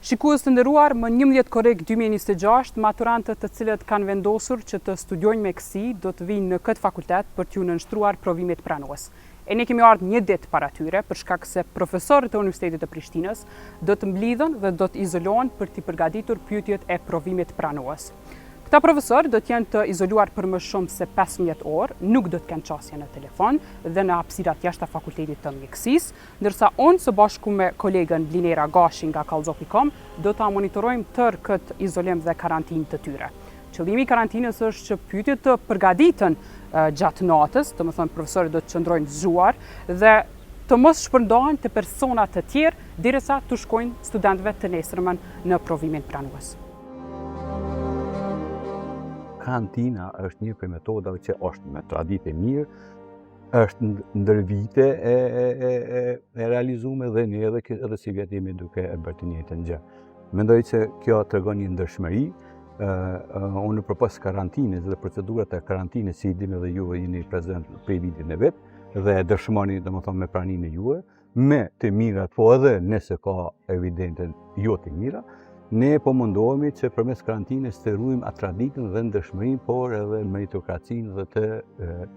Shikues të nderuar, më 11 korrik 2026, maturantët të cilët kanë vendosur që të studiojnë mjekësi do të vinë në këtë fakultet për t'ju nënshtruar provimit pranues. E ne kemi ardhur një ditë para tyre për shkak se profesorët e Universitetit të Prishtinës do të mblidhen dhe do të izolohen për t'i përgatitur pyetjet e provimit pranues. Këta profesorë do të jenë të izoluar për më shumë se 15 orë, nuk do të kenë qasje në telefon dhe në hapësirat jashtë fakultetit të mjekësisë, ndërsa unë së bashku me kolegën Blinera Gashi nga kallzo.com do ta monitorojmë tërë këtë izolim dhe karantinë të tyre. Qëllimi i karantinës është që pyetjet të përgatiten gjatë natës, domethënë profesorët do të qëndrojnë zgjuar dhe të mos shpërndahen te persona të tjerë derisa të shkojnë studentëve të nesërmen në provimin pranues. Karantina është një prej metodave që është me traditë e mirë, është ndër vite e realizuar dhe ne edhe si vjet jemi duke e bërë të njëjtën gjë. Mendoj se kjo tregon një ndershmëri. Unë përpas karantinës dhe procedurat e karantinës, si dini edhe ju jeni prezent prej vitit në vet dhe dëshmoni domethënë me praninë e juaj, me të mirat, po edhe nëse ka evidente jo të mira, ne po mundohemi që përmes karantinës të ruajmë atë traditën dhe ndershmërinë, por edhe meritokracinë dhe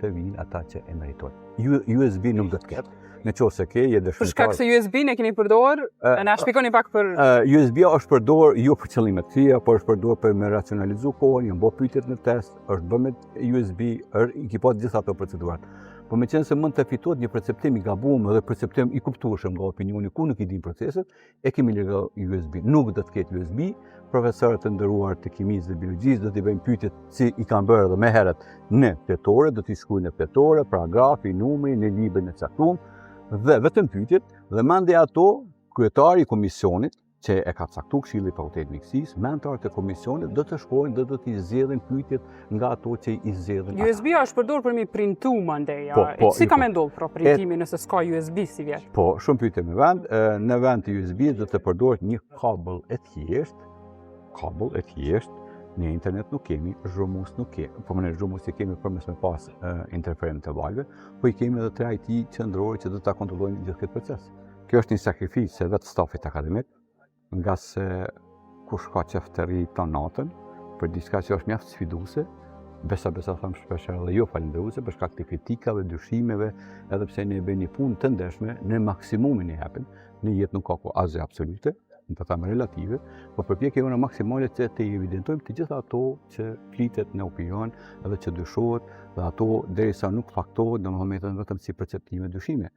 të vinë ata që e meritojnë. USB nuk do të ketë, nëse ke je dëshmitar. Për shkak se USB ne keni përdor, na shpjegoni pak për USB është përdor jo për qëllime të këqija, por është përdor për me racionalizuar kohën, janë bërë pyetjet në test, është bërë me USB, i ki pas gjithë ato procedurat. Po me qenë se mund të fitohet një perceptim i gabuar dhe perceptim i kuptueshëm nga opinioni ku nuk i din proceset, e kemi larguar USB. Nuk do të ketë USB, profesorët të nderuar të kimisë dhe biologjisë do t'i bëjnë pyetjet si i kanë bërë edhe më herët në fletore, do t'i shkruajnë në fletore, paragrafi, numri, në librin e caktuar dhe vetëm pyetjet dhe mandej ato kryetari i komisionit që e ka caktuar Këshilli i Fakultetit të Mjekësisë, me anëtarët e komisionit do të shkojnë dhe do t'i zgjedhin pyetjet nga ato që i zgjedhin. USB është përdor për mi printu mandej. Si ka me ndodhur printimi nëse s'ka USB si vjet? Po, shumë pyetje me vend. Në vend të USB do të përdoret një kabël e thjeshtë. Në internet nuk kemi, zhurmus nuk kemi. Po në zhurmus i kemi përmes me pas interferim të valve, po i kemi edhe 3 IT qendrore që do ta kontrollojnë gjithë këtë proces. Kjo është një sakrificë vetë stafit akademik, nga se kush ka qef të rri të natën, për diçka që është mjaft sfiduese, besa them shpesh edhe jo falendëruese për shkak të kritikave, dyshimeve, edhe pse ne bëjmë një punë të ndershme, në maksimumin e japim, në jetë nuk ka asgjë absolute, në të thamë relative, po përpjekemi në maksimale që të evidentojmë të gjitha ato që flitet në opinion edhe që dyshohet dhe ato derisa nuk faktohet, domethënë vetëm si perceptime dyshime.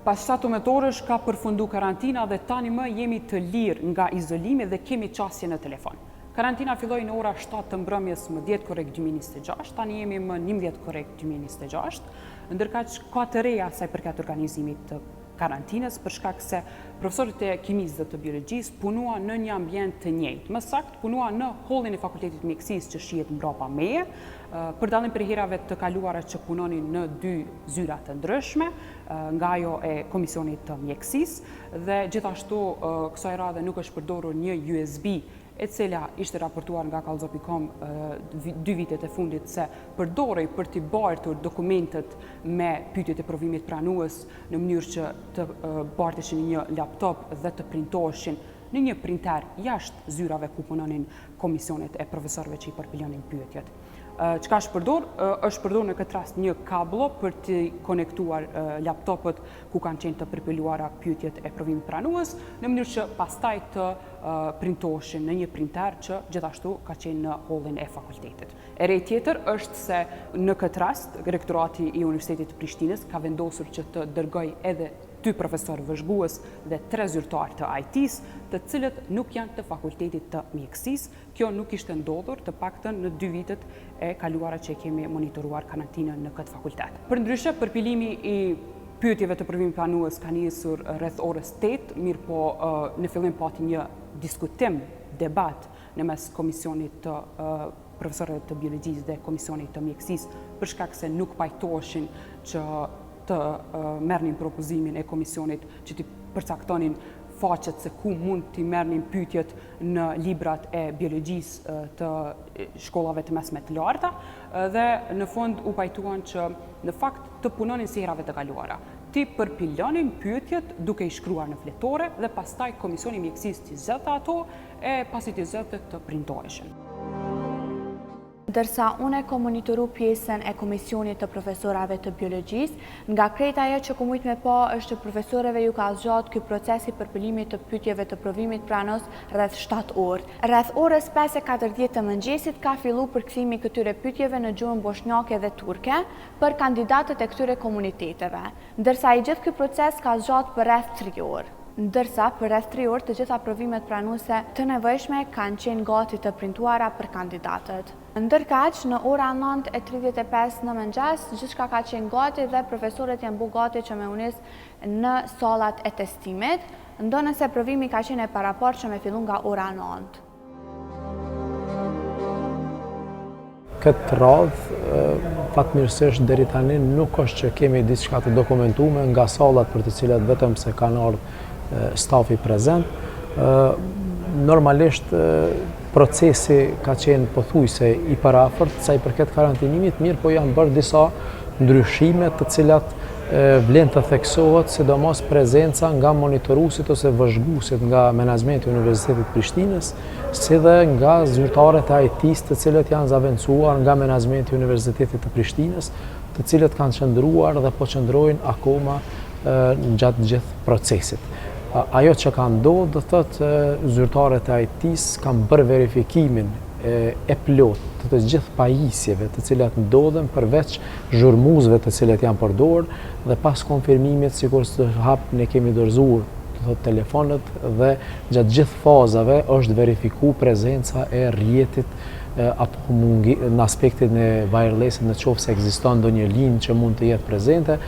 Pas 17 orësh ka përfundu karantina dhe tani më jemi të lirë nga izolimi dhe kemi qasje në telefon. Karantina filloi në ora 7 të mbrëmjes më 10 korrik 2026, tani jemi më 11 korrik 2026, ndërkaq ka të reja sa i përket organizimit të karantinës për shkak se profesorët e kimisë dhe të biologjisë punuan në një ambient të njëjtë. Më saktë punuan në hollin e Fakultetit të Mjekësisë që shihet mbrapa meje, për dallim prej herave të kaluara që punonin në 2 zyra të ndryshme, nga ajo e Komisionit të Mjekësisë dhe gjithashtu kësaj radhe nuk është përdorur një USB e cila ishte raportuar nga kallzo.com 2 vitet e fundit se përdorej për t'i bartur dokumentet me pyetjet e provimit pranues në mënyrë që të barteshin një laptop dhe të printoheshin në një printer jashtë zyrave ku punonin komisionet e profesorëve që i përpilionin pyetjet. Çka është përdor? Është përdor në këtë rast një kablo për të konektuar laptopët ku kanë qenë të përpiluara pyetjet e provimit pranues në mënyrë që pastaj të printoheshin në një printer që gjithashtu ka qenë në hollin e fakultetit. E re tjetër është se në këtë rast Rektorati i Universitetit të Prishtinës ka vendosur që të dërgojë edhe 2 profesorë vëzhgues dhe 3 zyrtarë të IT-s, të cilët nuk janë të Fakultetit të Mjekësisë. Kjo nuk ishte ndodhur të paktën në 2 vitet e kaluara që kemi monitoruar karantinën në këtë fakultet. Përndryshe, përpilimi i pyetjeve të provimit pranues ka nisur rreth orës 8, mirë po në fillim pati një diskutim, debat në mes komisionit të profesorëve të biologjisë dhe komisionit të mjekësisë për shkak se nuk pajtoheshin që të merrnin propozimin e komisionit që të përcaktonin faqet se ku mund t'i merrnin pyetjet në librat e biologjisë të shkollave të mesme të larta dhe në fund u pajtuan që në fakt të punonin si herave të kaluara. Ti përpilonin pyetjet duke i shkruar në fletore dhe pastaj Komisioni Mjekësisë t'i zëte ato e pasi t'i zëte të printoheshin. Dërsa unë e kom monitoru pjesën e Komisionit të profesorave të biologjisë, nga krejt ajo që ku mujt me pa është që profesoreve ju ka zgjatë ky procesi përpëlimit të pyetjeve të provimit pranos rreth 7 orë. Rreth orës 5:40 të mëngjesit ka fillu përkthimi këtyre pyetjeve në gjuhën bosnjake dhe turke për kandidatët e këtyre komuniteteve, ndërsa i gjithë ky proces ka zgjatë për rreth 3 orë. Ndërsa për rreth 3 orë të gjitha provimet pranuese të nevojshme kanë qenë gati të printuara për kandidatët. Ndërkaq, në ora 9:35 në mëngjes, gjithçka ka qenë gati dhe profesorët janë bu gati që me u nis në sallat e testimit, ndonëse provimi ka qenë e paraporshëm me fillu nga ora 9. Këtë radhë, fatmirësisht deri tani nuk është që kemi diçka të dokumentuar nga sallat për të cilat vetëm se kanë ardhur stafi prezent. Normalisht procesi ka qenë pothuajse i parafort sa i përket karantinimit, mirë po janë bërë disa ndryshime të cilat vlen të theksohet, sidomos prezenca nga monitoruesit ose vëzhguesit nga menaxhmenti i Universitetit të Prishtinës, si dhe nga zyrtarët e IT-s të cilët janë zaventuar nga menaxhmenti i Universitetit të Prishtinës, të cilët kanë qëndruar dhe po qëndrojnë akoma gjatë gjithë procesit. Ajo që ka ndodhur, do thotë zyrtarët e IT-s kanë bërë verifikimin e plot të të gjithë pajisjeve të cilat ndodhen përveç zhurmuesve të cilat janë përdorur dhe pas konfirmimit sikur të hap ne kemi dorëzuar do thotë telefonët dhe gjatë gjithë fazave është verifikuar prezenca e rrjetit apo në aspektin e wireless në qoftë se ekziston ndonjë linjë që mund të jetë prezente.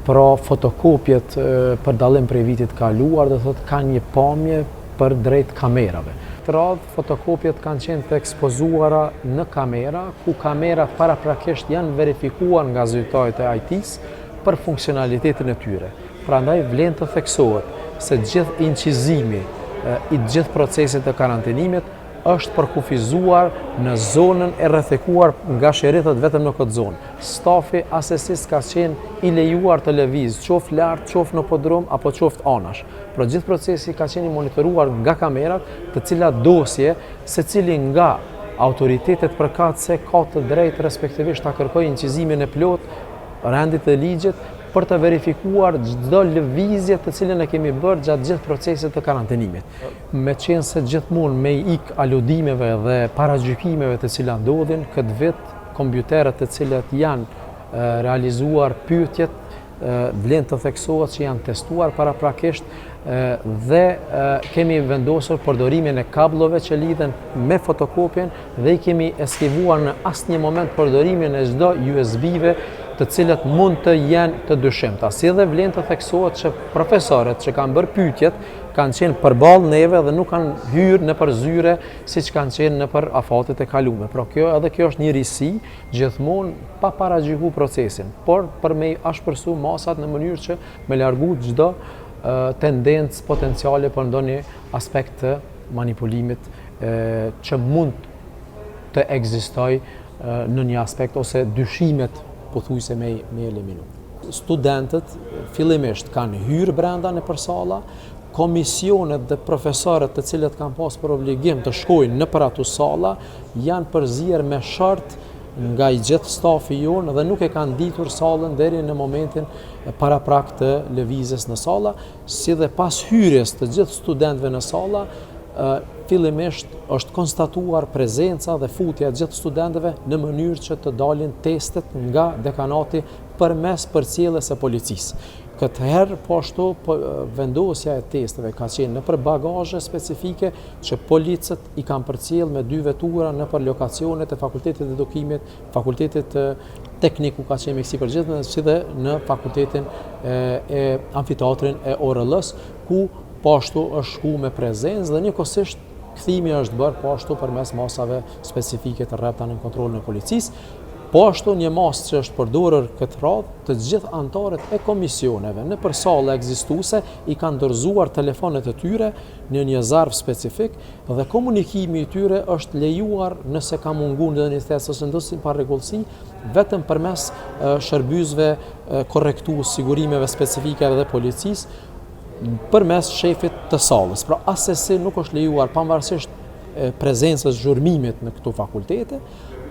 Pra fotokopjet për dallim prej vitit kaluar, do thotë kanë një pamje për drejt kamerave. Të radhë, fotokopjet kanë qenë të ekspozuara në kamera, ku kamera paraprakisht janë verifikuar nga zyrtarët e IT-s për funksionalitetin e tyre. Prandaj vlen të theksohet se gjithë incizimi i gjithë procesit të karantinimit është përkufizuar në zonën e rrethekuar nga sherritët vetëm në këtë zonë. Stafi asesist ka qenë i lejuar të lëvizë, qoftë lart, qoftë në podrom apo qoftë anash. Por gjithë procesi ka qenë i monitoruar nga kamerat, të cilat dosje secili nga autoritetet përkatëse ka të drejtë respektivisht ta kërkojë incizimin e plot rendit të ligjit për të verifikuar çdo lëvizje të cilën e kemi bërë gjatë gjithë procesit të karantinimit. Me qenë se gjithmonë me ik aludimeve dhe paragjykimeve të cilat ndodhin, këtë vit kompjuterët të cilat janë realizuar pyetjet vlen të theksohet që janë testuar paraprakisht dhe kemi vendosur përdorimin e kabllove që lidhen me fotokopjen dhe i kemi eskivuar në asnjë moment përdorimin e çdo USB-ve të cilët mund të jenë të dyshimta. Si dhe vlen të theksohet që profesorët që kanë bërë pyetjet kanë qenë përballë neve dhe nuk kanë hyrë në përzyre siç kanë qenë në për afatet e kaluara. Pra kjo është një risi gjithmonë pa paragjykuar procesin, por për me ashpërsu masat në mënyrë që me largu çdo tendencë potenciale për ndonjë aspekt të manipulimit që mund të ekzistojë në një aspekt ose dyshimet pothuajse me eliminu. Studentët fillimisht kanë hyrë brenda në përsalla, komisionet dhe profesorët të cilët kanë pas për obligim të shkojnë në për ato salla janë përzier me shart nga i gjithë stafi jonë dhe nuk e kanë ditur sallën deri në momentin paraprak të lëvizjes në salla, si dhe pas hyrjes të gjithë studentëve në salla, fillimisht është konstatuar prezenca dhe futja e gjithë studentëve në mënyrë që të dalin testet nga dekanati përmes përcjelljes së policisë. Këtë herë po ashtu vendosja e testeve ka qenë në për bagazhe specifike që policët i kanë përcjell me 2 vetura në për lokacionet e Fakultetit të Edukimit, Fakultetit Tekniku ka qenë Mjekësi Përgjithshme, si dhe në Fakultetin e Amfiteatrin e ORL-s, ku po ashtu është shku me prezencë dhe njëkohësisht kthimi është bërë po ashtu përmes masave specifike të rrepta në kontrollin e policisë. Po ashtu një masë që është përdorur këtë radhë, të gjithë anëtarët e komisioneve në për sallë ekzistuese i kanë dorëzuar telefonet e tyre në një zarf specifik dhe komunikimi i tyre është lejuar nëse ka munguar në një thes ose ndoshta pa rregullsi vetëm përmes shërbysve korrektues, sigurimeve specifike dhe policisë përmes shefit të sallës. Pra asesi nuk është lejuar pavarësisht prezencës zhurmimit në këto fakultete,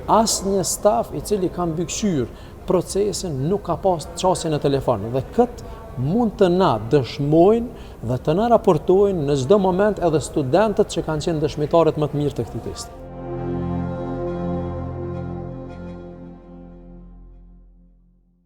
asnjë staf i cili ka mbikëqyr procesin nuk ka pas çështje në telefon dhe këtë mund të na dëshmojnë dhe të na raportojnë në çdo moment edhe studentët që kanë qenë dëshmitarët më të mirë të këtij testi.